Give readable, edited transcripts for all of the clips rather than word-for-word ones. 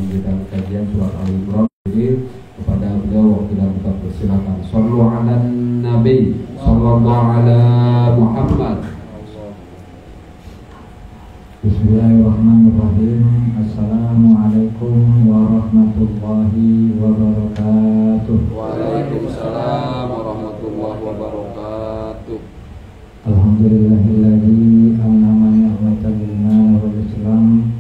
memberikan kajian surat Al-Imran. Jadi kepada beliau kita buka persilakan. Shallu ala Nabi sallallahu ala Muhammad. Bismillahirrahmanirrahim. Assalamualaikum warahmatullahi wabarakatuh. Waalaikumsalam warahmatullahi wabarakatuh. Alhamdulillahilladzi an'ama ni'matan lana wal Islam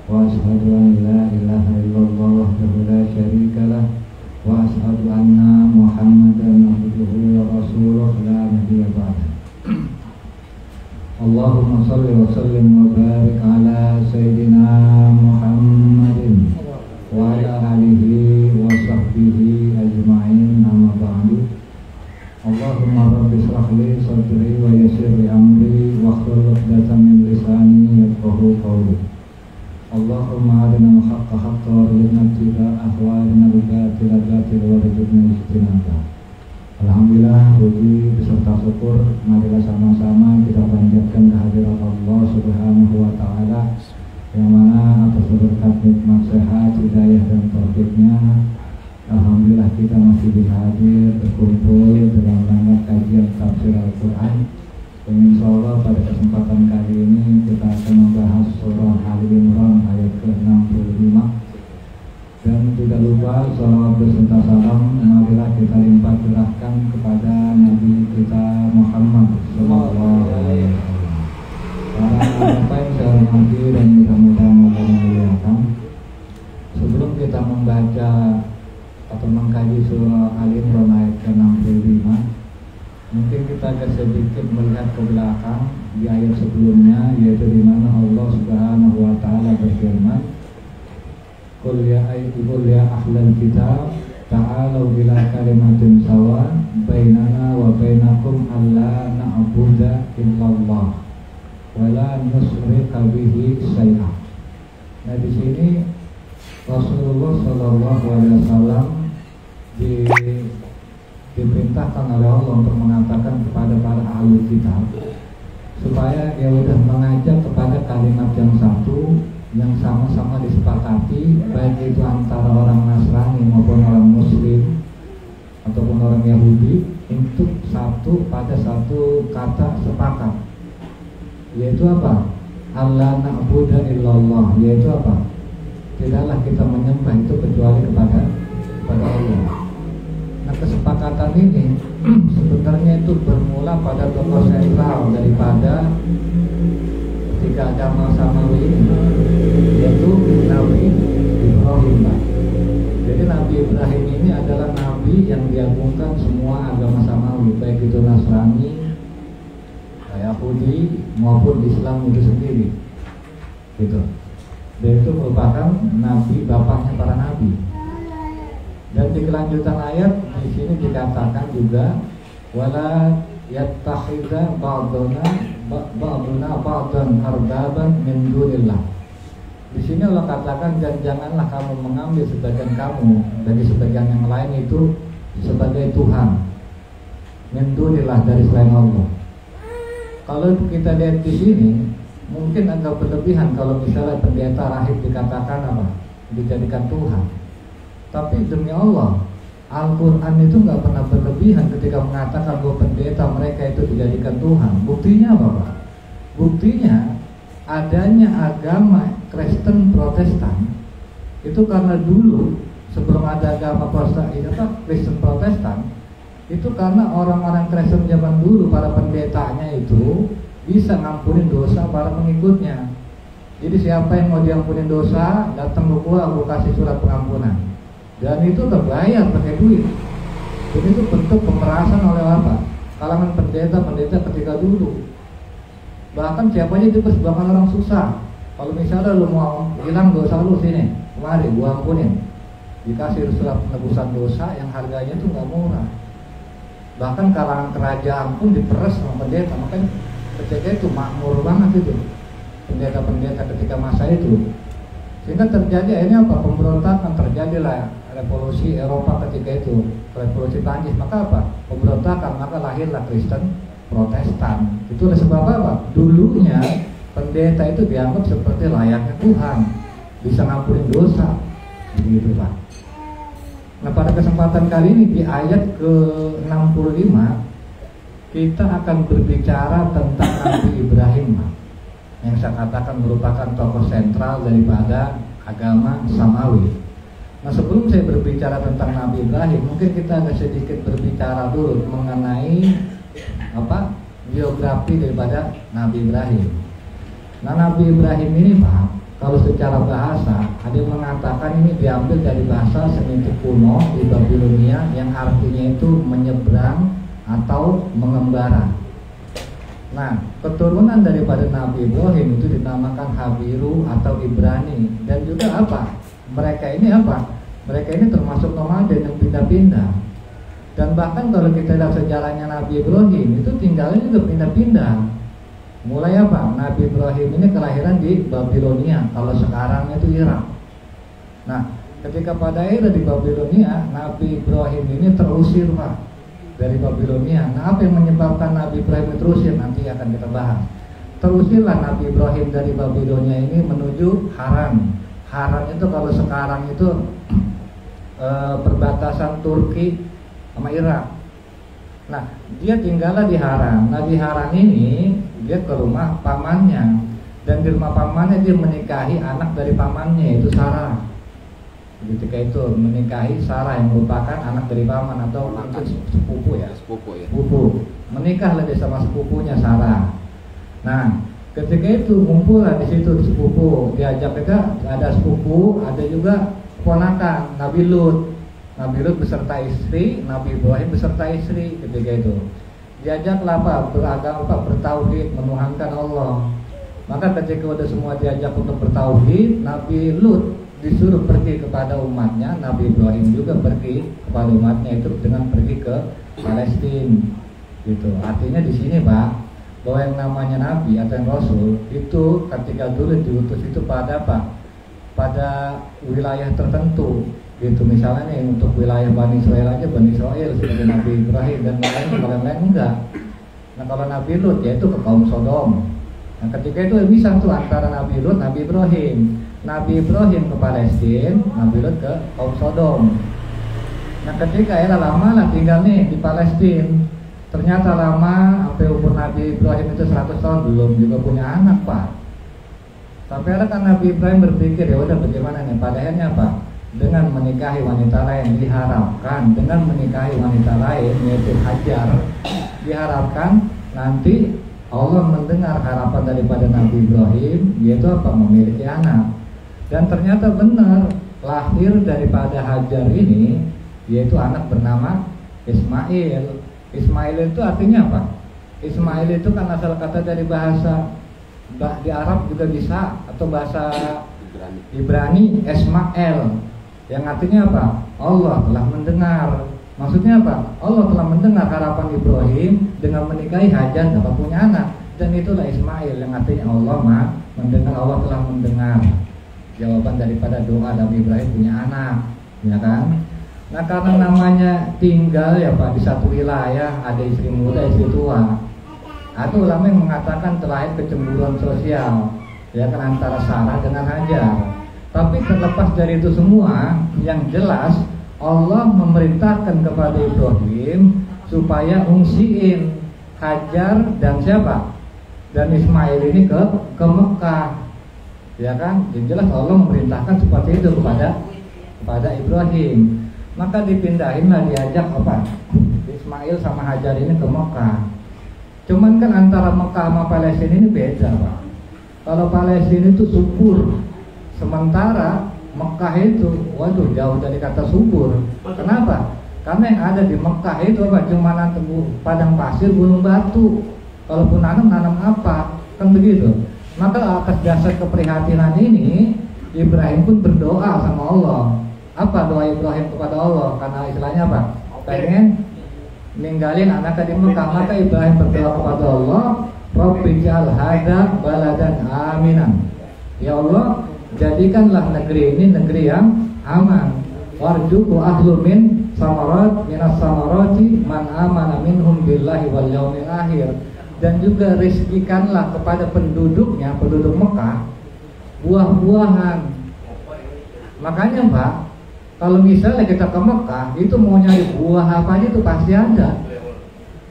wa asyhadu an la ilaha illallah wahdahu la syarikalah wa asyhadu anna Muhammadan abduhu wa rasuluh la nabiyya ba'dah. Allahumma salli wa sallim wa barik ala sayyidina Muhammadin wa ala alihi wa sahbihi ajma'in, amma ba'du. Allahumma rabbi shrah li sadri wa yassir li amri wa hlul 'uqdatam min lisani yafqahu qawli. Allahumma arina al-haqqa haqqan warzuqna ittiba'ah wa arina al-batila batilan warzuqna ijtinabah. Alhamdulillah, puji beserta syukur marilah sama-sama kita panjatkan kehadirat Allah Subhanahu wa taala yang mana atas berkat nikmat sehat, hidayah dan taufiknya alhamdulillah kita masih bisa hadir berkumpul dalam rangka kajian tafsir Al-Qur'an. Insyaallah pada kesempatan kali ini kita akan membahas surah Al-Imran ayat ke-65. Dan tidak lupa salawat beserta salam marilah kita limpah curahkan kepada Nabi kita Muhammad sallallahu alaihi wasallam. Para hadirin yang saya hormati dan mudah-mudahan Allah memuliakan. Sebelum kita membaca atau mengkaji surah Al-Imran ayat ke-65, mungkin kita agak sedikit melihat ke belakang di ayat sebelumnya, yaitu di mana Allah Subhanahu wa taala berfirman, Qul ya ahlal kitab ta'alu ila kalimatin sawa bainana wa bainakum alla na'budu illallah wa la nusyrika bihi syai'an. Nah, di sini Rasulullah sallallahu alaihi wasallam diperintahkan oleh Allah untuk mengatakan kepada para ahli kitab supaya dia sudah mengajak kepada kalimat yang satu yang sama-sama disepakati, baik itu antara orang Nasrani maupun orang Muslim ataupun orang Yahudi, untuk satu pada satu kata sepakat, yaitu apa? Allah na'budu illallah, yaitu apa? Tidaklah kita menyembah itu kecuali kepada Allah. Nah, kesepakatan ini sebenarnya itu bermula pada tokoh sentral daripada tiga agama samawi ini, yaitu Nabi Ibrahim. Jadi Nabi Ibrahim ini adalah Nabi yang diagungkan semua agama samawi, baik itu Nasrani, Yahudi maupun Islam itu sendiri, gitu. Dan itu merupakan Nabi, bapaknya para Nabi. Dan di kelanjutan ayat di sini dikatakan juga wala yattakhidha ba'duna ba'dan arbaban min dunillah. Di sini Allah katakan, dan janganlah kamu mengambil sebagian kamu dari sebagian yang lain itu sebagai Tuhan min dunillah, dari selain Allah. Kalau kita lihat di sini mungkin agak berlebihan kalau misalnya pendeta rahib dikatakan apa? Dijadikan Tuhan. Tapi demi Allah, Al-Quran itu nggak pernah berlebihan ketika mengatakan bahwa pendeta mereka itu dijadikan Tuhan. Buktinya apa, Pak? Buktinya adanya agama Kristen Protestan itu karena dulu sebelum ada agama Kristen Protestan itu karena orang-orang Kristen zaman dulu, para pendetanya itu bisa ngampunin dosa para pengikutnya. Jadi siapa yang mau diampunin dosa, datang ke gua, aku kasih surat pengampunan. Dan itu terbayar pakai duit. Jadi itu bentuk pemerasan oleh apa? Kalangan pendeta ketika dulu. Bahkan siapanya itu sebagian orang susah. Kalau misalnya lu mau hilang dosa lu, sini, kemari gua ampunin. Dikasih surat penebusan dosa yang harganya itu nggak murah. Bahkan kalangan kerajaan pun diperes sama pendeta. Makanya ketika itu makmur banget itu pendeta-pendeta ketika masa itu. Sehingga terjadi akhirnya apa? Pemberontakan, terjadilah revolusi Eropa ketika itu, revolusi Prancis. Maka apa? Pemberontakan, maka lahirlah Kristen Protestan. Itu oleh sebab apa? Dulunya pendeta itu dianggap seperti layaknya Tuhan, bisa ngampunin dosa. gitu Pak. Nah pada kesempatan kali ini di ayat ke-65 kita akan berbicara tentang Nabi Ibrahim Pak, yang saya katakan merupakan tokoh sentral daripada agama Samawi. Nah sebelum saya berbicara tentang Nabi Ibrahim, mungkin kita agak sedikit berbicara dulu mengenai biografi daripada Nabi Ibrahim. Nah Nabi Ibrahim ini Pak, kalau secara bahasa ada yang mengatakan ini diambil dari bahasa Semitik kuno di Babilonia yang artinya itu menyeberang atau mengembara. Nah keturunan daripada Nabi Ibrahim itu dinamakan Habiru atau Ibrani. Dan juga mereka ini termasuk nomaden yang pindah-pindah. Dan bahkan kalau kita lihat sejarahnya Nabi Ibrahim itu tinggalnya juga pindah-pindah. Mulai Nabi Ibrahim ini kelahiran di Babilonia, kalau sekarang itu Irak. Nah ketika pada era di Babilonia, Nabi Ibrahim ini terusir Pak dari Babilonia. Nah apa yang menyebabkan Nabi Ibrahim terusir nanti akan kita bahas. Terusirlah Nabi Ibrahim dari Babilonia ini menuju Haran. Haran itu kalau sekarang itu perbatasan Turki sama Irak. Nah dia tinggallah di Haran. Nah di Haran ini dia ke rumah pamannya, dan di rumah pamannya dia menikahi anak dari pamannya, yaitu Sarah. Ketika itu menikahi Sarah yang merupakan anak dari paman atau mungkin sepupu ya. Sepupu. Menikahlah dia sama sepupunya Sarah. Nah ketika itu ngumpullah di situ sepupu, diajak mereka, ada sepupu, ada juga ponakan Nabi Lut. Nabi Lut beserta istri, Nabi Ibrahim beserta istri. Ketika itu diajaklah beragama, bertauhid, menuhankan Allah. Maka ketika udah semua diajak untuk bertauhid, Nabi Lut disuruh pergi kepada umatnya, Nabi Ibrahim juga pergi kepada umatnya itu dengan pergi ke Palestina. Gitu. Artinya di sini Pak, bahwa yang namanya Nabi atau yang Rasul itu ketika dulu diutus itu pada wilayah tertentu. Gitu misalnya nih untuk wilayah Bani Israel aja, Bani Israel sebagai Nabi Ibrahim, dan lain-lain enggak. Nah kalau Nabi Lut yaitu ke kaum Sodom. Nah ketika itu bisa tuh antara Nabi Lut, Nabi Ibrahim. Nabi Ibrahim ke Palestina, Nabi Lut ke kaum Sodom. Nah ketika era lama lah tinggal nih di Palestina. Ternyata lama sampai umur Nabi Ibrahim itu 100 tahun belum juga punya anak Pak. Sampai ada kan Nabi Ibrahim berpikir ya udah bagaimana nih, padahalnya Pak, dengan menikahi wanita lain diharapkan, dengan menikahi wanita lain yaitu Hajar, diharapkan nanti Allah mendengar harapan daripada Nabi Ibrahim, yaitu memiliki anak. Dan ternyata benar, lahir daripada Hajar ini yaitu anak bernama Ismail. Ismail itu artinya apa? Ismail itu kan asal kata dari bahasa di Arab juga bisa, atau bahasa Ibrani Ismail, yang artinya apa? Allah telah mendengar. Maksudnya apa? Allah telah mendengar harapan Ibrahim dengan menikahi Hajar dapat punya anak, dan itulah Ismail yang artinya Allah mendengar, Allah telah mendengar jawaban daripada doa Nabi Ibrahim punya anak, ya kan? Nah karena namanya tinggal ya Pak di satu wilayah, ada istri muda, istri tua. Atau ulama yang mengatakan terlahir kecemburuan sosial, ya kan, antara Sarah dengan Hajar. Tapi terlepas dari itu semua, yang jelas Allah memerintahkan kepada Ibrahim supaya ungsiin Hajar dan siapa? Dan Ismail ini ke Mekah. Ya kan? Yang jelas Allah memerintahkan seperti itu kepada Ibrahim. Maka dipindahinlah, diajak Ismail sama Hajar ini ke Mekah. Cuman kan antara Mekah sama Palestina ini beda Pak. Kalau Palestina itu subur, sementara Mekah itu, waduh, jauh dari kata subur. Kenapa? Karena yang ada di Mekah itu cuma padang pasir, gunung batu. Kalaupun nanam apa, kan begitu. Maka atas dasar keprihatinan ini, Ibrahim pun berdoa sama Allah. Apa doa Ibrahim kepada Allah? Karena istilahnya apa? Pengen ninggalin anaknya di Mekah. Maka Ibrahim berdoa kepada Allah, Rabbi ja'al hadza baladan aminan. Ya Allah, jadikanlah negeri ini negeri yang aman. Warjuku ahlu min samarat minas samarati man amana minhum billahi wal yaumil akhir. Dan juga rizkikanlah kepada penduduknya, penduduk Mekah, buah-buahan. Makanya Pak, Kalau misalnya kita ke Mekah, itu mau nyari buah apa aja itu pasti ada.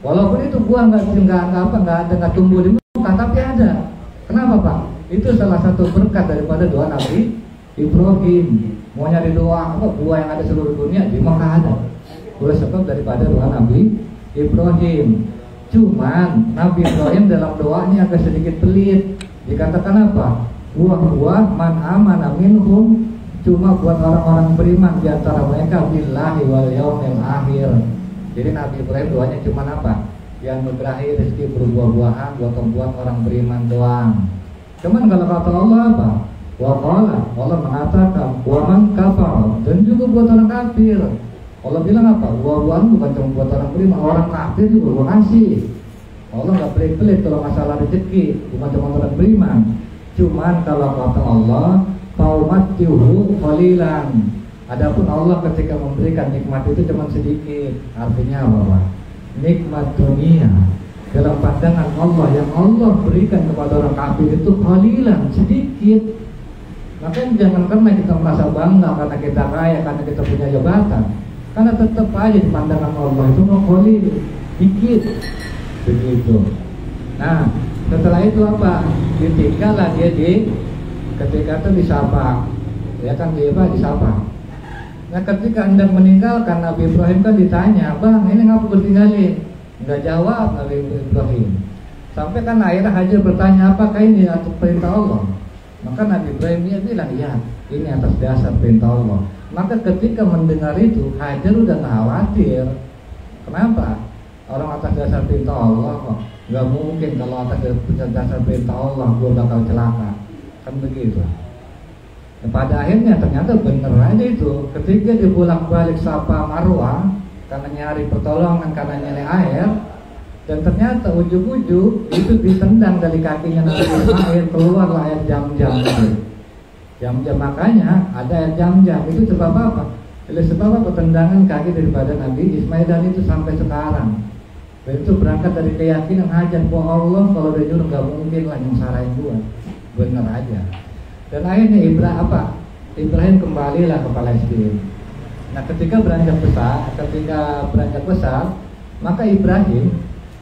Walaupun itu buah nggak tumbuh di Mekah, tapi ada. Kenapa Pak? Itu salah satu berkat daripada doa Nabi Ibrahim. Mau nyari doa apa buah yang ada seluruh dunia di Mekah ada. Boleh sebab daripada doa Nabi Ibrahim. Cuman Nabi Ibrahim dalam doanya agak sedikit pelit. Dikatakan apa? Buah-buah man amana minhum, cuma buat orang-orang beriman di antara mereka billahi wal yaumil akhir. Jadi Nabi Ibrahim doanya cuma apa? Yang nugrahi rezeki berbuah-buahan buat orang beriman doang. Cuman kalau kata Allah apa? Wa qala, Allah mengatakan wa man kafar, dan juga buat orang kafir. Allah bilang apa? Buah-buahan bukan cuma buat orang beriman, orang kafir juga gua kasih. Allah nggak pelit-pelit kalau masalah rezeki, bukan cuma orang beriman. Cuman kalau kata Allah Faumatihu qalilan. Adapun Allah ketika memberikan nikmat itu cuma sedikit. Artinya apa Pak? Nikmat dunia dalam pandangan Allah yang Allah berikan kepada orang kafir itu qalilan, sedikit. Makanya jangan karena kita merasa bangga karena kita kaya, karena kita punya jabatan, karena tetap aja di pandangan Allah itu qalil, dikit. Begitu. Nah, setelah itu apa? Ditinggallah dia ketika itu disapa, ya kan dia disapa. Nah ketika hendak meninggalkan, Nabi Ibrahim kan ditanya, bang ini ngapa bertinggalin? Nggak jawab Nabi Ibrahim. Sampai kan akhirnya Hajar bertanya, apakah ini atas perintah Allah? Maka Nabi Ibrahim dia bilang, ya ini atas dasar perintah Allah. Maka ketika mendengar itu Hajar udah nggak khawatir. Kenapa? Orang atas dasar perintah Allah kok. Nggak mungkin kalau atas dasar perintah Allah gue bakal celaka. Kan begitu. Dan pada akhirnya ternyata bener aja itu. Ketika dia bolak-balik Safa Marwah karena nyari pertolongan, karena nyari air, dan ternyata ujung-ujung itu ditendang dari kakinya Nabi Ismail, keluarlah air jam-jam. Jam-jam, makanya ada air jam-jam. Itu sebab apa? Sebab apa? Tendangan kaki daripada Nabi Ismail, dan itu sampai sekarang. Dan itu berangkat dari keyakinan Hajar bahwa Allah kalau dia jujur nggak mungkin lah nyungsarain gua. Benar aja. Dan akhirnya Ibrahim kembalilah ke Palestina. Nah ketika beranjak besar, maka Ibrahim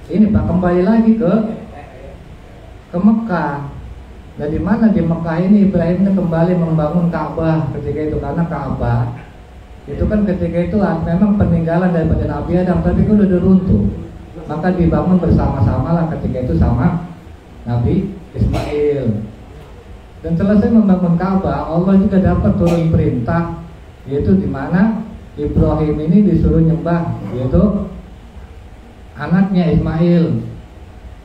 ini Pak kembali lagi ke Mekah. Nah di mana di Mekah ini Ibrahim kembali membangun Ka'bah ketika itu, karena Ka'bah itu kan ketika itu memang peninggalan daripada Nabi Adam, tapi kan udah runtuh. Maka dibangun bersama-sama lah ketika itu sama Nabi Ismail. Dan selesai membangun Ka'bah, Allah juga dapat turun perintah, yaitu di mana Ibrahim ini disuruh nyembah, yaitu anaknya Ismail.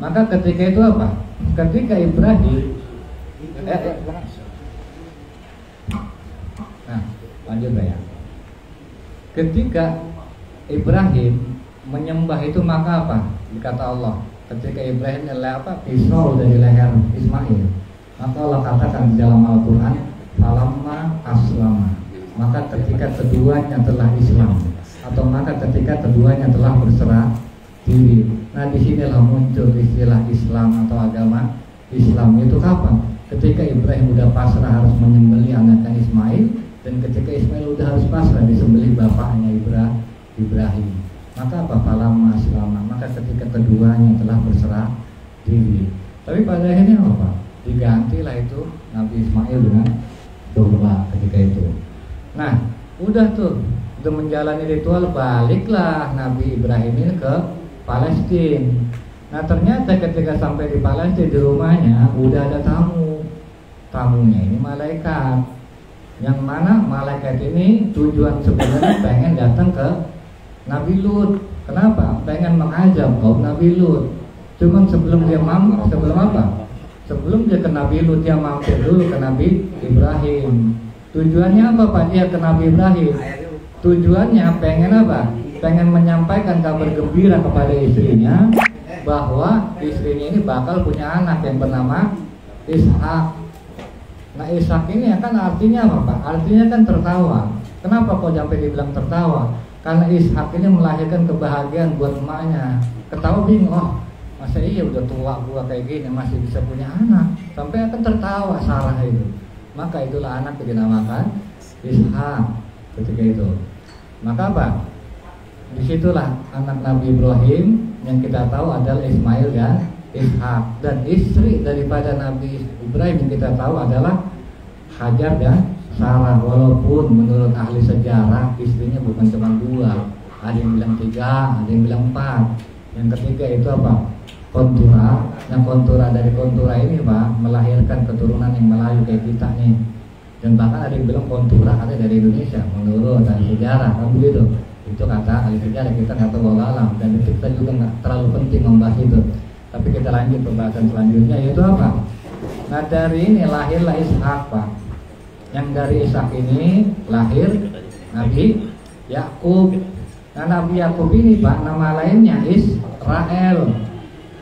Maka ketika itu apa? Ketika Ibrahim nah, lanjut ya. Ketika Ibrahim menyembah itu, maka apa? Dikata Allah, ketika Ibrahim pisau dari leher Ismail. Maka Allah katakan di dalam Al-Quran, falamma aslama, maka ketika keduanya telah Islam, atau maka ketika keduanya telah berserah diri. Nah disinilah muncul istilah Islam atau agama Islam. Itu kapan? Ketika Ibrahim udah pasrah harus menyembelih anaknya Ismail, dan ketika Ismail udah harus pasrah disembelih bapaknya Ibrahim. Maka apa? Falamma aslama, maka ketika keduanya telah berserah diri. Tapi pada akhirnya apa? Digantilah itu Nabi Ismail dengan domba ketika itu. Nah, udah menjalani ritual, baliklah Nabi Ibrahim ini ke Palestina. Nah, ternyata ketika sampai di Palestina, di rumahnya udah ada tamunya ini malaikat. Yang mana malaikat ini tujuan sebenarnya pengen datang ke Nabi Lut. Kenapa? Pengen mengajak kaum Nabi Lut. Cuman sebelum dia Sebelum dia ke Nabi Lut, dia mampir dulu ke Nabi Ibrahim. Tujuannya apa Pak dia ke Nabi Ibrahim? Tujuannya pengen apa? Pengen menyampaikan kabar gembira kepada istrinya bahwa istrinya ini bakal punya anak yang bernama Ishak. Nah Ishak ini kan artinya apa Pak? Artinya kan tertawa. Kenapa kok sampai dibilang tertawa? Karena Ishak ini melahirkan kebahagiaan buat emaknya. Ketawa bingung, masa iya udah tua gua kayak gini masih bisa punya anak. Sampai akan tertawa Sarah itu. Maka itulah anak yang dinamakan Ishak. ketika itu. Maka apa? Disitulah anak Nabi Ibrahim yang kita tahu adalah Ismail dan Ishak, dan istri daripada Nabi Ibrahim yang kita tahu adalah Hajar dan Sarah. Walaupun menurut ahli sejarah istrinya bukan cuma 2, ada yang bilang 3, ada yang bilang 4. Yang ketiga itu apa? Kontura. Yang kontura dari kontura ini Pak melahirkan keturunan yang Melayu kayak kita nih. Dan bahkan ada yang bilang kontura ada dari Indonesia menurut ahli sejarah, kan begitu. Itu kata ahli sejarah, kita nggak tahu alam, dan kita juga nggak terlalu penting membahas itu. Tapi kita lanjut pembahasan selanjutnya, yaitu apa? Nah dari ini lahirlah Ishak Pak. Yang dari Ishak ini lahir Nabi Yakub. Nah Nabi Yakub ini Pak nama lainnya Israel.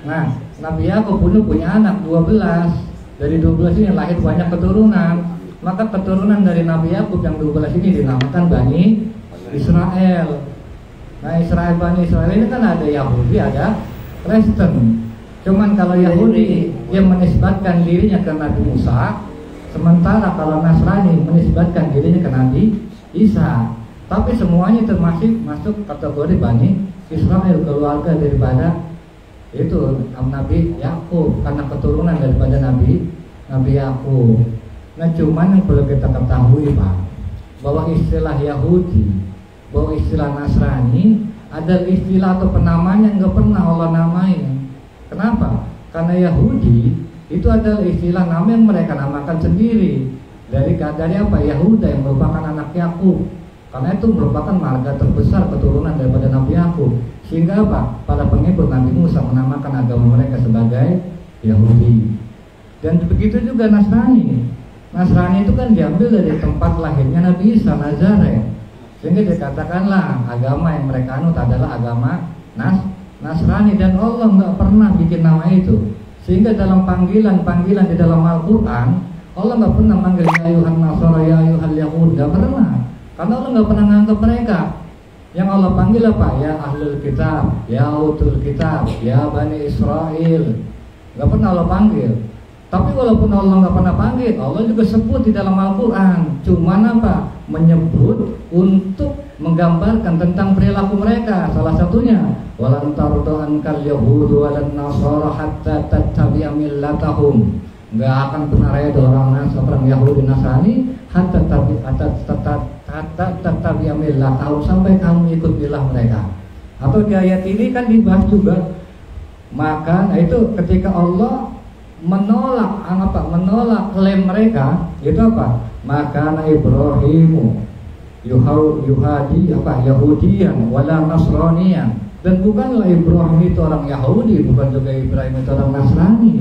Nah Nabi Yakub punya anak 12. Dari 12 ini lahir banyak keturunan. Maka keturunan dari Nabi Yakub yang 12 ini dinamakan Bani Israel. Nah Bani Israel ini kan ada Yahudi, ada Kristen. Cuman kalau Yahudi dia menisbatkan dirinya ke Nabi Musa, sementara kalau Nasrani menisbatkan dirinya ke Nabi Isa. Tapi semuanya termasuk masuk kategori Bani Israel, keluarga daripada itu Nabi Yakub, karena keturunan daripada Nabi Yakub. Nah cuman yang perlu kita ketahui Pak, bahwa istilah Yahudi, bahwa istilah Nasrani adalah istilah atau penamaan yang nggak pernah Allah namain. Kenapa? Karena Yahudi itu adalah istilah nama yang mereka namakan sendiri dari apa? Yahuda yang merupakan anak Yakub. Karena itu merupakan marga terbesar keturunan daripada Nabi Yakub. Sehingga apa? Para pengikut Nabi Musa menamakan agama mereka sebagai Yahudi. Dan begitu juga Nasrani. Nasrani itu kan diambil dari tempat lahirnya Nabi Isa, Nazaret. Sehingga dikatakanlah agama yang mereka anut adalah agama Nasrani, dan Allah nggak pernah bikin nama itu. Sehingga dalam panggilan di dalam Al-Quran Allah nggak pernah manggil ya ayuhan Nasara, ya ayuhal Yahud, nggak pernah. Karena Allah nggak pernah nganggap mereka. Yang Allah panggil apa? Ya ahlul kitab, ya utul kitab, ya Bani Israel. Nggak pernah Allah panggil. Tapi walaupun Allah nggak pernah panggil, Allah juga sebut di dalam Al-Quran. Cuman apa? Menyebut untuk menggambarkan tentang perilaku mereka. Salah satunya walan tardu ankal yahudu walan nasara hatta tattabi'a millatahum. Enggak akan pernah reda orang Yahudi Nasrani hatta tattabi'a millatahum, sampai kamu ikut milah mereka. Atau di ayat ini kan dibahas juga. Maka itu ketika Allah menolak klaim mereka, itu apa? Maka Ibrahimu Yahudiyan wala Nasraniyan, dan bukanlah Ibrahim itu orang Yahudi, bukan juga Ibrahim itu orang Nasrani.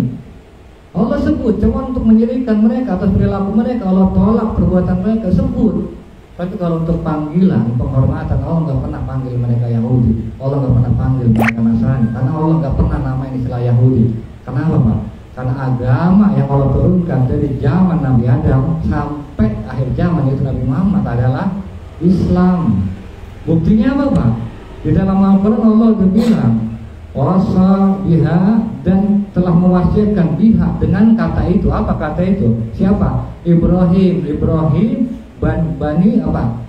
Allah sebut cuma untuk menyirikan mereka atas perilaku mereka. Allah tolak perbuatan mereka, sebut. Tapi kalau untuk panggilan, penghormatan, Allah nggak pernah panggil mereka Yahudi, Allah nggak pernah panggil mereka Nasrani, karena Allah nggak pernah namain istilah Yahudi. Kenapa Pak? Karena agama yang Allah turunkan dari zaman Nabi Adam sampai akhir zaman itu Nabi Muhammad adalah Islam. Buktinya apa Pak? Di dalam Al-Quran Allah sudah bilang wasa biha, dan telah mewasiatkan biha dengan kata itu. Apa kata itu? Siapa? Ibrahim Bani apa?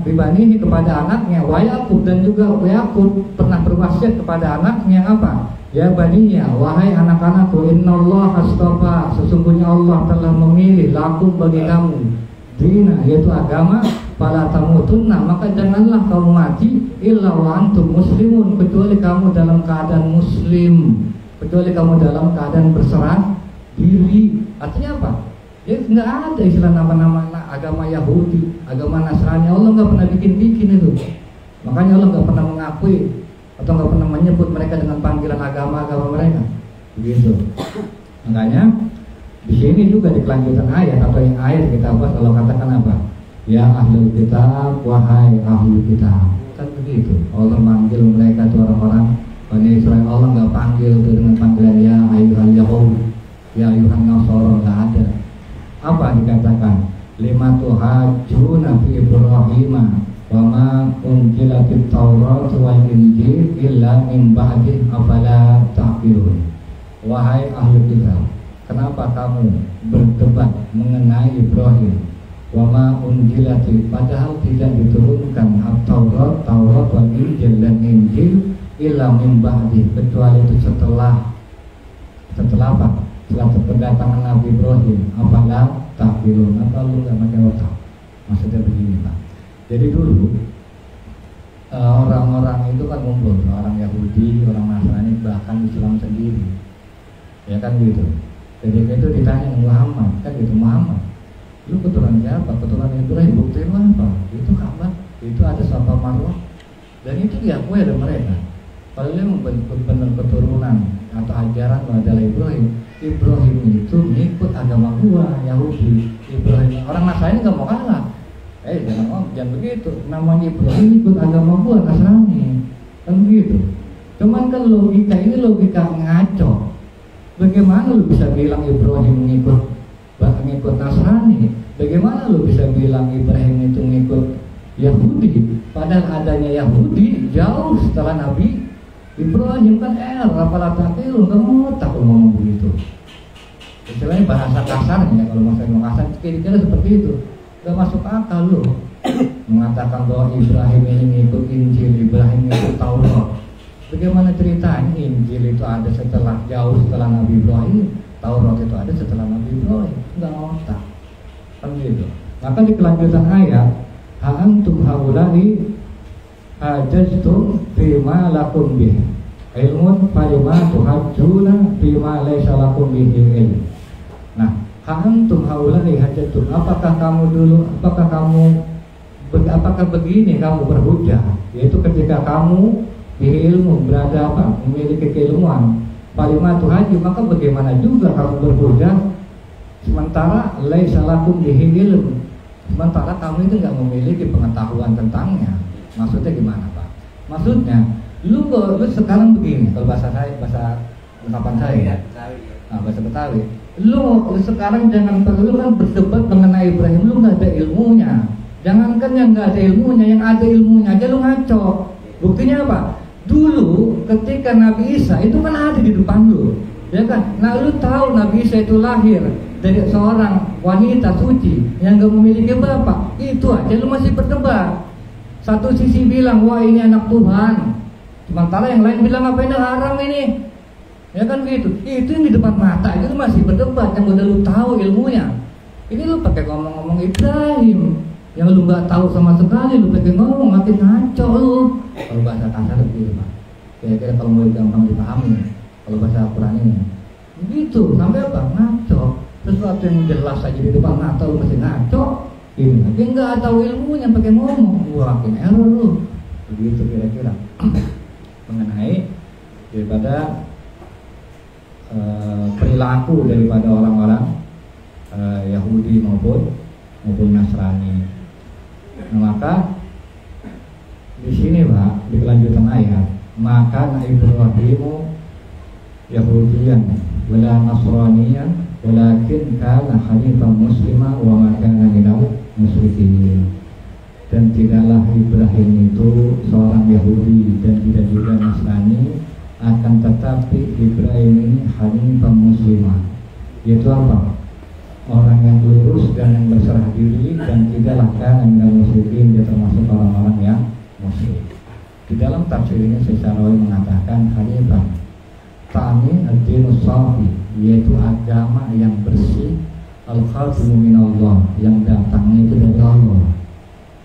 Bibani kepada anaknya, wa Yakub, dan juga Yakub pernah berwasiat kepada anaknya apa? Ya baniya, wahai anak-anakku, innallaha astafa, sesungguhnya Allah telah memilih lakum bagi kamu dina, yaitu agama, fala tamutunna, maka janganlah kamu mati illa wa antum muslimun, kecuali kamu dalam keadaan muslim, kecuali kamu dalam keadaan berserah diri. Artinya apa? Ya nggak ada istilah nama-nama agama Yahudi, agama Nasrani. Allah nggak pernah bikin itu. Makanya Allah nggak pernah mengakui atau nggak pernah menyebut mereka dengan panggilan agama mereka. Begitu. Makanya di sini juga di kelanjutan ayat atau yang ayat kita bahas, Allah katakan apa? Ya ahlul kitab, wahai ahlul kitab. Kan begitu. Allah manggil mereka itu orang-orang Bani Israel. Allah nggak panggil itu dengan panggilan ya ayyuhal yahud, ya ayyuhan nasara, nggak ada. Apa dikatakan? Lima tuhajuna fi Ibrahim wa ma unzilatit Taurat wal Injil illa min ba'di afala ta'qilun. Wahai ahli kitab, kenapa kamu berdebat mengenai Ibrahim Wama unjilati, padahal tidak diturunkan Taurat wal Injil dan Injil illa min ba'di, kecuali itu setelah apa? Setelah kedatangan Nabi Ibrahim. Apalah takbilun, apa lu gak pakai otak? Maksudnya begini Pak. Jadi dulu orang-orang itu kan ngumpul, orang Yahudi, orang Nasrani, bahkan Islam sendiri, ya kan gitu. Jadi itu ditanya Muhammad, kan gitu, Muhammad, lu keturunan siapa? Keturunan Ibrahim. Buktiin apa? Itu Ka'bah, itu ada Safa Marwah, dan itu diakui oleh mereka. Kalau dia benar keturunan atau ajaran adalah Ibrahim itu ngikut agama gua Yahudi. Ibrahim, orang Nasrani nggak mau kalah. Jangan begitu. Namanya Ibrahim ikut agama gua Nasrani, kan begitu. Cuman kan logika ini logika ngaco. Bagaimana lu bisa bilang Ibrahim ngikut Nasrani? Bagaimana lu bisa bilang Ibrahim itu ngikut Yahudi? Padahal adanya Yahudi jauh setelah Nabi Ibrahim, kan apalah takil, kamu tak ngomong begitu. Istilahnya bahasa kasarnya, kalau maksudnya kasar, kira-kira seperti itu. Gak masuk akal lu mengatakan bahwa Ibrahim ini ngikut Injil, Ibrahim ngikut Taurat. Bagaimana ceritanya Injil itu ada jauh setelah Nabi Ibrahim, Taurat itu ada setelah Nabi Ibrahim? Enggak ngotak, kan gitu. Maka di kelanjutan ayat, ha'antum haula'i hajajtum fima lakum bih ilmun falima tuhajjuna fima laysa lakum bihi ilm. Nah, ha'antum haula'i hajajtum, apakah begini kamu berhujah, yaitu ketika kamu bihi ilmu, berada apa? Memiliki keilmuan. Falima tuhajju, maka bagaimana juga kamu berhujah sementara laysa lakum bihi ilm, sementara kamu itu enggak memiliki pengetahuan tentangnya. Maksudnya gimana Pak? Maksudnya lu sekarang begini, kalau bahasa ungkapan saya, bahasa Betawi, lu sekarang jangan perlu kan berdebat mengenai Ibrahim, lu nggak ada ilmunya. Jangankan yang nggak ada ilmunya, yang ada ilmunya aja lu ngaco. Buktinya apa? Dulu ketika Nabi Isa itu kan ada di depan lu, ya kan? Nah lu tahu Nabi Isa itu lahir dari seorang wanita suci yang nggak memiliki bapak, itu aja lu masih berdebat. Satu sisi bilang, wah ini anak Tuhan, sementara yang lain bilang apa ini haram ini, ya kan gitu. Itu yang di depan mata itu masih berdebat, yang udah lu tahu ilmunya. Ini lu pakai ngomong-ngomong Ibrahim, yang lu nggak tahu sama sekali, lu pakai ngomong, makin ngaco lu. Kalau bahasa kasar begitu Pak, kira-kira kalau mau gampang dipahami, kalau bahasa Quran ini, begitu sampai apa? Ngaco. Sesuatu yang jelas aja di depan mata lu masih ngaco. Ini tapi nggak tahu ilmunya pakai ngomong, wah makin error lu. Begitu kira-kira mengenai daripada perilaku daripada orang-orang Yahudi maupun Nasrani. Nah, maka di sini Pak, di kelanjutan ayat, maka Ibrahimu Yahudiyan wala Nasraniyan walakin kana hanifan muslima wa ma kana minal musyrikin. Dan tidaklah Ibrahim itu seorang Yahudi dan tidak juga Nasrani, akan tetapi Ibrahim ini hanifan muslimah, yaitu apa? Orang yang lurus dan yang berserah diri, dan tidaklah kana minal musyrikin, dia termasuk orang-orang yang musyrik. Di dalam tafsir ini Syekh mengatakan hanifan ta'ni ad-dinus shafi, yaitu agama yang bersih, al-khalifu minallah, yang datangnya itu dari Allah.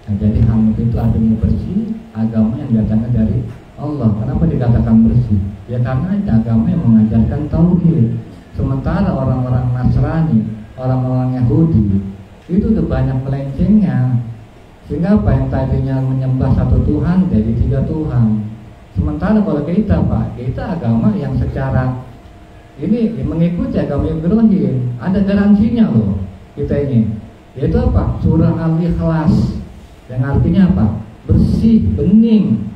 Nah, jadi hanif itu artinya bersih, agama yang datangnya dari Allah. Kenapa dikatakan bersih? Ya karena agama yang mengajarkan tauhid. Sementara orang-orang Nasrani, orang-orang Yahudi itu udah banyak melencengnya, sehingga apa yang tadinya menyembah satu Tuhan jadi 3 Tuhan. Sementara kalau kita Pak, kita agama yang secara ini mengikuti agama Ibrahim, ada garansinya loh kita ini, yaitu apa? Surah Al-Ikhlas, yang artinya apa? Bersih, bening.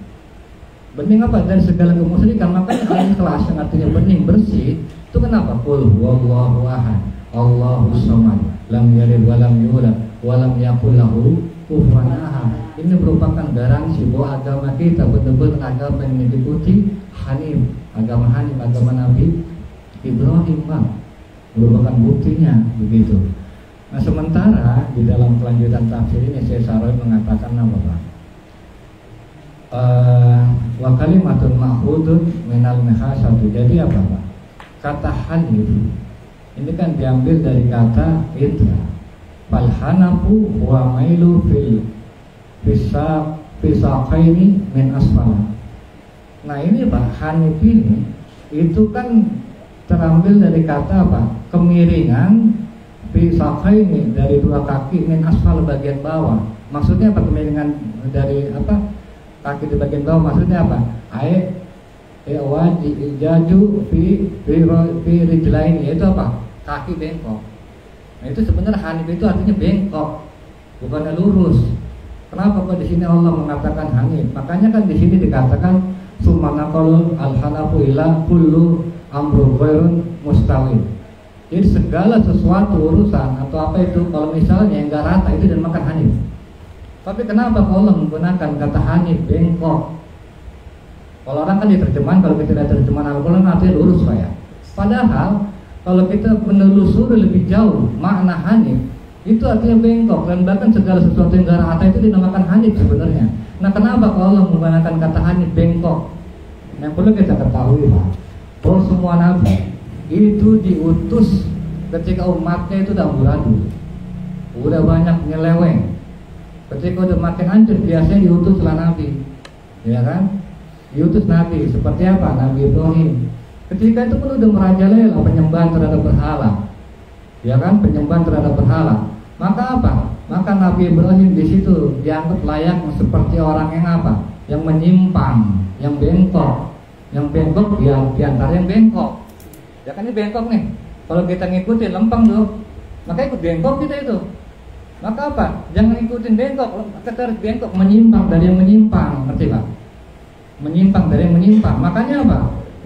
Bening apa? Dari segala kemusyrikan. Makanya Al-Ikhlas yang artinya bening, bersih, itu kenapa? Qul huwallahu ahad, Allahus samad, lam yalid wa lam yulad wa lam yakul lahu kufuwan ahad. Ini merupakan garansi bahwa agama kita betul-betul agama yang diikuti Hanif, agama Hanif, agama Nabi Ibrahim Pak, merupakan buktinya begitu. Nah sementara di dalam kelanjutan tafsir ini Syekh Sa'rawi mengatakan apa Pak? Wa kalimatun ma'khudun minal mahasatu. Jadi apa Pak? Kata hanif ini kan diambil dari kata idra. Fal hanafu wa mailu fil fisaqaini min asfala. Nah ini Pak, hanif ini itu kan terambil dari kata apa? Kemiringan fisaqaini dari dua kaki min asfal bagian bawah. Maksudnya apa kemiringan dari apa? Kaki di bagian bawah maksudnya apa? Jaju fi rijlaini itu apa? Kaki bengkok. Nah itu sebenarnya hanif itu artinya bengkok, bukannya lurus. Kenapa kok di sini Allah mengatakan hanif? Makanya kan di sini dikatakan sumanaqalul al-hanafu ila kullu amru ghairun mustawin. Jadi segala sesuatu urusan atau apa itu kalau misalnya yang enggak rata itu dinamakan hanif. Tapi kenapa Allah menggunakan kata hanif bengkok? Kalau orang kan diterjemahan, kalau kita lihat terjemahan Al-Quran artinya lurus Pak ya. Padahal kalau kita menelusuri lebih jauh makna hanif itu artinya bengkok, dan bahkan segala sesuatu yang enggak rata itu dinamakan hanif sebenarnya. Nah kenapa Allah menggunakan kata hanif bengkok? Yang perlu kita ketahui Pak, bahwa semua nabi itu diutus ketika umatnya itu udah amburadul, udah banyak nyeleweng. Ketika udah makin hancur biasanya diutuslah nabi, ya kan? Diutus nabi seperti apa? Nabi Ibrahim. Ketika itu pun udah merajalela penyembahan terhadap berhala, ya kan? Penyembahan terhadap berhala. Maka apa? Maka Nabi Ibrahim di situ dianggap layak seperti orang yang apa? Yang menyimpang, yang bengkok. Yang bengkok di antara yang bengkok. Ya kan ini bengkok nih. Kalau kita ngikutin lempeng tuh, maka ikut bengkok kita itu. Maka apa? Jangan ikutin bengkok, kita harus bengkok, menyimpang dari yang menyimpang, ngerti Pak? Menyimpang dari yang menyimpang. Makanya apa?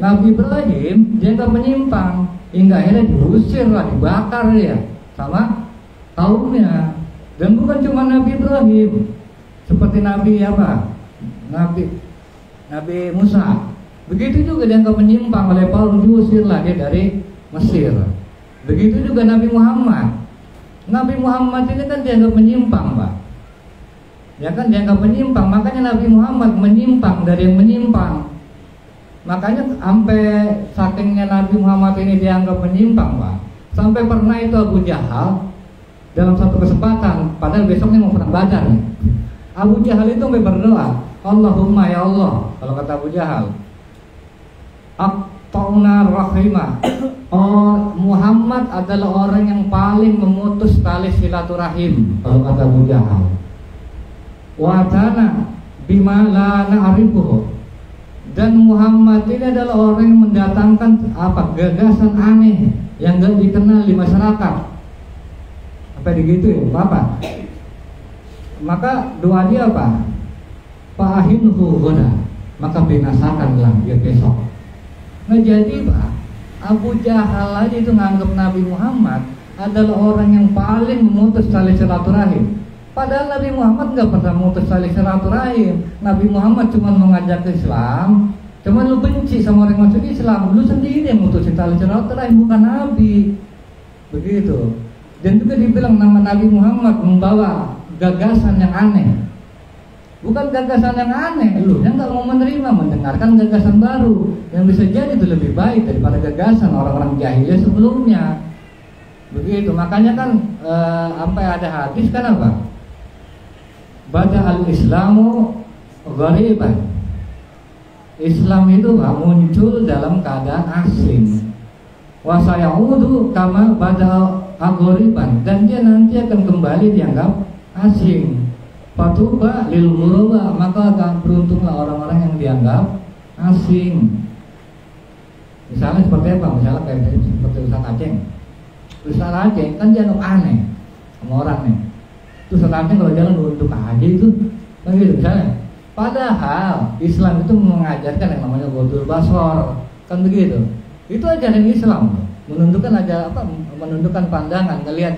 Nabi Ibrahim dianggap menyimpang, hingga akhirnya diusir lah, dibakar ya sama kaumnya. Dan bukan cuma Nabi Ibrahim, seperti Nabi apa? Nabi Musa. Begitu juga dianggap menyimpang oleh Paulus, diusir lah dia dari Mesir. Begitu juga Nabi Muhammad. Nabi Muhammad ini kan dianggap menyimpang Pak. Ya kan dianggap menyimpang, makanya Nabi Muhammad menyimpang dari yang menyimpang. Makanya sampai sakingnya Nabi Muhammad ini dianggap menyimpang Pak, sampai pernah itu Abu Jahal dalam satu kesempatan, padahal besoknya mau perang Badar, Abu Jahal itu sampai berdoa, Allahumma ya Allah, kalau kata Abu Jahal, aqta'na rahimah. Oh, Muhammad adalah orang yang paling memutus tali silaturahim, kalau kata Abu Jahal. Wa ta'ana bima la na'rifuhu. Dan Muhammad ini adalah orang yang mendatangkan apa? Gagasan aneh yang enggak dikenal di masyarakat. Apa begitu ya, Bapak? Maka doa dia apa? Fa'ahinhu ghadan, maka binasakanlah dia besok. Nah jadi Pak, Abu Jahal aja itu nganggap Nabi Muhammad adalah orang yang paling memutus tali silaturahim. Padahal Nabi Muhammad nggak pernah memutus tali silaturahim. Nabi Muhammad cuma mengajak Islam. Cuma lu benci sama orang masuk Islam, lu sendiri yang memutusin tali silaturahim, bukan Nabi. Begitu. Dan juga dibilang nama Nabi Muhammad membawa gagasan yang aneh. Bukan gagasan yang aneh, lu yang nggak mau menerima, mendengarkan gagasan baru yang bisa jadi itu lebih baik daripada gagasan orang-orang jahiliyah sebelumnya. Begitu, makanya kan sampai ada hadis kan apa? Bada al-Islamu ghariban. Islam itu muncul dalam keadaan asing. Wa sayaudu kama bada al-ghariban, dan dia nanti akan kembali dianggap asing. Fatuba lil ghuraba, maka akan beruntunglah orang-orang yang dianggap asing. Misalnya seperti apa? Misalnya kayak seperti Ustaz Aceh. Ustaz Aceh kan dianggap aneh sama orang nih. Terus Ustaz Aceh kalau jalan nunduk aja itu, kan gitu misalnya. Padahal Islam itu mengajarkan yang namanya ghadul basar, kan begitu. Itu ajaran Islam, menundukkan aja apa? Menundukkan pandangan, melihat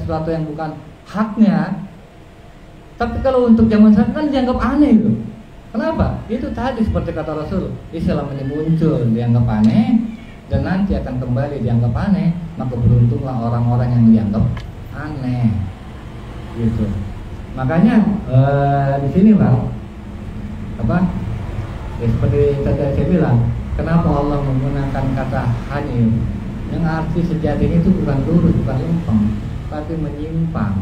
sesuatu yang bukan haknya. Tapi kalau untuk zaman sekarang kan dianggap aneh itu. Kenapa? Itu tadi seperti kata Rasul, Islam ini muncul dianggap aneh dan nanti akan kembali dianggap aneh, maka beruntunglah orang-orang yang dianggap aneh gitu. Makanya di sini Pak, apa? Ya, seperti tadi saya bilang, kenapa Allah menggunakan kata hanif? Yang arti sejatinya itu bukan lurus, bukan lempeng, tapi menyimpang.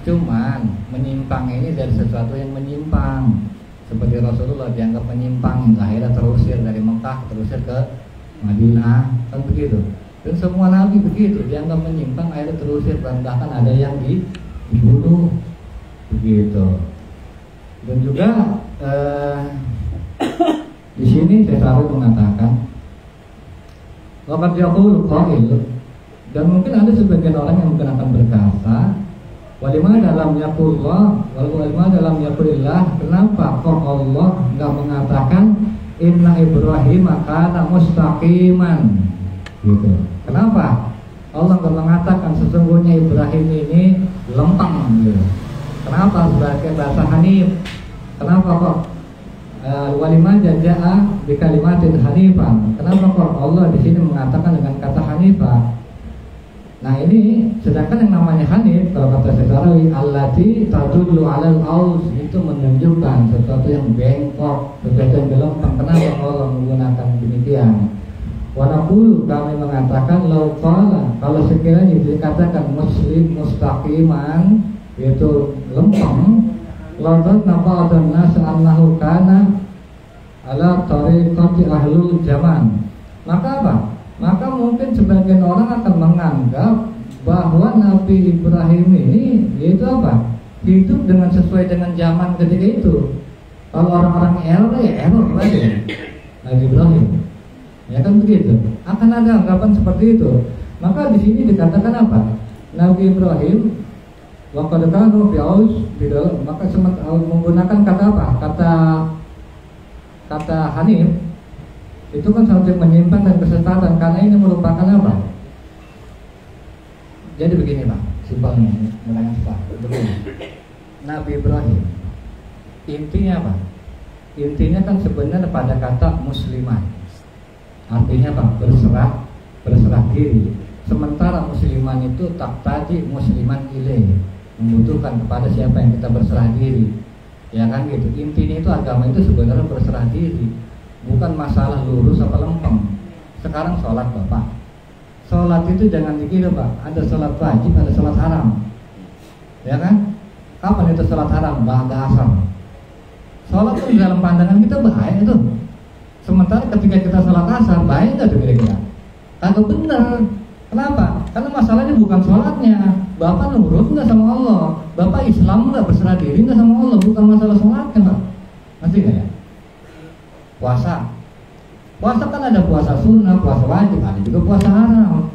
Cuman menyimpang ini dari sesuatu yang menyimpang. Seperti Rasulullah dianggap menyimpang, akhirnya terusir dari Mekah, terusir ke Madinah, kan begitu. Dan semua nabi begitu, dianggap menyimpang, akhirnya terusir, bahkan ada yang dibunuh, begitu. Dan juga di sini saya selalu mengatakan, waqad yaqulu qail, dan mungkin ada sebagian orang yang mungkin akan berkata, walimah dalam yaqullah, walimah dalam yaqulillah, kenapa kok Allah enggak mengatakan inna Ibrahim kana mustaqiman gitu. Kenapa Allah enggak mengatakan sesungguhnya Ibrahim ini lempeng gitu. Kenapa sebagai bahasa hanif? Kenapa kok walimah jaza'a bi kalimatin hanifan? Kenapa kok Allah di sini mengatakan dengan kata hanifah? Nah ini, sedangkan yang namanya hanif, kalau kata Syekh allati tadullu 'alal aus, itu menunjukkan sesuatu yang bengkok, sesuatu yang gelempang. Kenapa Allah menggunakan demikian? Wa naqulu, kami mengatakan law qala, kalau sekiranya dikatakan muslim mustaqiman, yaitu lempeng, ladat nafa'adun nas annahu kana ala tariqati ahlul zaman. Maka apa? Maka mungkin sebagian orang akan menganggap bahwa Nabi Ibrahim ini yaitu apa? Hidup dengan sesuai dengan zaman ketika itu. Kalau orang-orang error ya error lagi Nabi Ibrahim. Ya kan begitu. Akan ada anggapan seperti itu. Maka di sini dikatakan apa? Nabi Ibrahim waqad kanu fi aus bidal, maka menggunakan kata apa? Kata hanif. Itu kan suatu yang menyimpang dan kesesatan, karena ini merupakan apa? Jadi begini Pak, simpelnya, mulai begini. Nabi Ibrahim intinya apa? Intinya kan sebenarnya pada kata musliman. Artinya apa? Berserah diri. Sementara musliman itu tak tadi musliman ilaih, membutuhkan kepada siapa yang kita berserah diri. Ya kan gitu. Intinya itu agama itu sebenarnya berserah diri. Bukan masalah lurus apa lempeng. Sekarang sholat Bapak, sholat itu jangan dikira Pak, ada sholat wajib, ada sholat haram. Ya kan? Kapan itu sholat haram? Ba'da asar. Sholat itu dalam pandangan kita bahaya itu. Sementara ketika kita sholat asar, bahaya nggak tuh kira-kira? Kagak benar. Kenapa? Karena masalahnya bukan sholatnya. Bapak nurut nggak sama Allah? Bapak Islam nggak, berserah diri nggak sama Allah? Bukan masalah sholatnya Pak. Ngerti nggak ya? Puasa kan ada puasa sunnah, puasa wajib, ada juga puasa haram.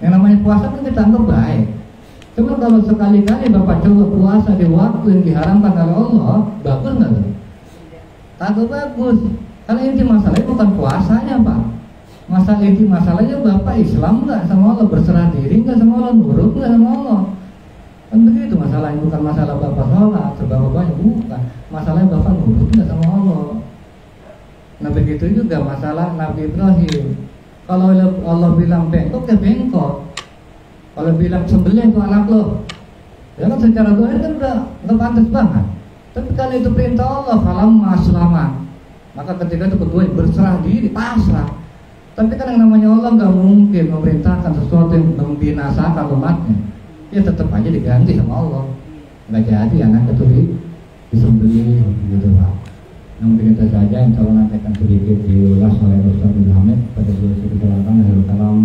Yang namanya puasa kan kita anggap baik. Cuma kalau sekali-kali Bapak coba puasa di waktu yang diharamkan oleh Allah, bagus nggak tuh? Kagak bagus. Karena inti masalahnya bukan puasanya Pak. Masalahnya Bapak Islam nggak sama Allah, berserah diri nggak sama Allah, nurut nggak sama Allah. Kan begitu masalahnya, bukan masalah Bapak sholat, sebab Bapaknya bukan. Masalahnya Bapak nurut nggak sama Allah. Nah begitu juga masalah Nabi Ibrahim. Kalau Allah bilang bengkok, ya bengkok. Kalau bilang sembelih itu anak lo, ya kan secara doa kan udah nggak pantas banget. Tapi kalau itu perintah Allah, falamma aslama, maka ketika itu kedua berserah diri, pasrah. Tapi kan yang namanya Allah nggak mungkin memerintahkan sesuatu yang membinasakan umatnya. Ya tetap aja diganti sama Allah. Nggak jadi anak itu disembelih gitu Pak. Mungkin itu saja yang saya nanti akan sedikit diulas oleh Ustaz bin Hamid pada sesi kecelakaan dari kalam.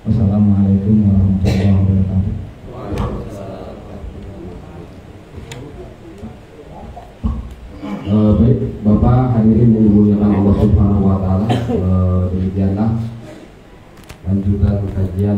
Wassalamualaikum warahmatullahi wabarakatuh. Baik, Bapak hadirin yang dimuliakan Allah Subhanahu wa taala, demikianlah lanjutan kajian